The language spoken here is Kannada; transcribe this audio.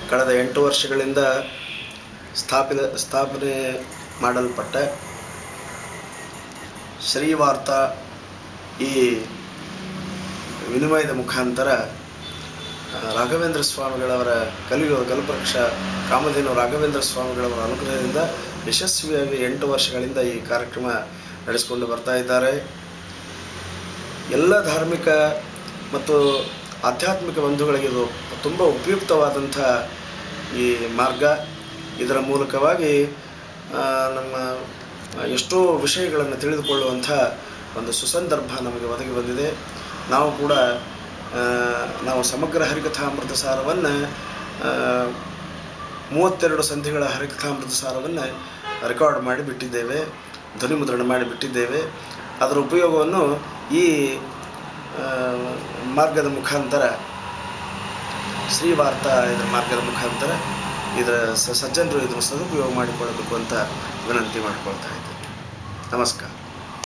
ಕಳೆದ 8 ವರ್ಷಗಳಿಂದ ಸ್ಥಾಪನೆ ಮಾಡಲ್ಪಟ್ಟ ಶ್ರೀವಾರ್ತಾ ಈ ವಿನಿಮಯದ ಮುಖಾಂತರ ರಾಘವೇಂದ್ರ ಸ್ವಾಮಿಗಳವರ ಕಲಿಯುಗ ಕಲ್ಪವೃಕ್ಷ ಕಾಮಧೇನು ರಾಘವೇಂದ್ರ ಸ್ವಾಮಿಗಳವರ ಅನುಗ್ರಹದಿಂದ ಯಶಸ್ವಿಯಾಗಿ 8 ವರ್ಷಗಳಿಂದ ಈ ಕಾರ್ಯಕ್ರಮ ನಡೆಸಿಕೊಂಡು ಬರ್ತಾ ಇದ್ದಾರೆ. ಎಲ್ಲ ಧಾರ್ಮಿಕ ಮತ್ತು ಆಧ್ಯಾತ್ಮಿಕ ಬಂಧುಗಳಿಗೆ ಇದು ತುಂಬ ಉಪಯುಕ್ತವಾದಂಥ ಈ ಮಾರ್ಗ. ಇದರ ಮೂಲಕವಾಗಿ ನಮ್ಮ ಎಷ್ಟೋ ವಿಷಯಗಳನ್ನು ತಿಳಿದುಕೊಳ್ಳುವಂಥ ಒಂದು ಸುಸಂದರ್ಭ ನಮಗೆ ಒದಗಿ ಬಂದಿದೆ. ನಾವು ಕೂಡ ನಾವು ಸಮಗ್ರ ಹರಿಕಥಾಮೃತ ಸಾರವನ್ನು 32 ಸಂಧಿಗಳ ಹರಿಕಥಾಮೃತ ಸಾರವನ್ನು ರೆಕಾರ್ಡ್ ಮಾಡಿಬಿಟ್ಟಿದ್ದೇವೆ, ಧ್ವನಿಮುದ್ರಣ ಮಾಡಿಬಿಟ್ಟಿದ್ದೇವೆ. ಅದರ ಉಪಯೋಗವನ್ನು ಈ ಮಾರ್ಗದ ಮುಖಾಂತರ ಶ್ರೀವಾರ್ತಾ ಇದರ ಮಾರ್ಗದ ಮುಖಾಂತರ ಇದರ ಸಜ್ಜನರು ಇದನ್ನು ಸದುಪಯೋಗ ಮಾಡಿಕೊಳ್ಳಬೇಕು ಅಂತ ವಿನಂತಿ ಮಾಡಿಕೊಳ್ತಾ ಇದ್ದೇನೆ. ನಮಸ್ಕಾರ.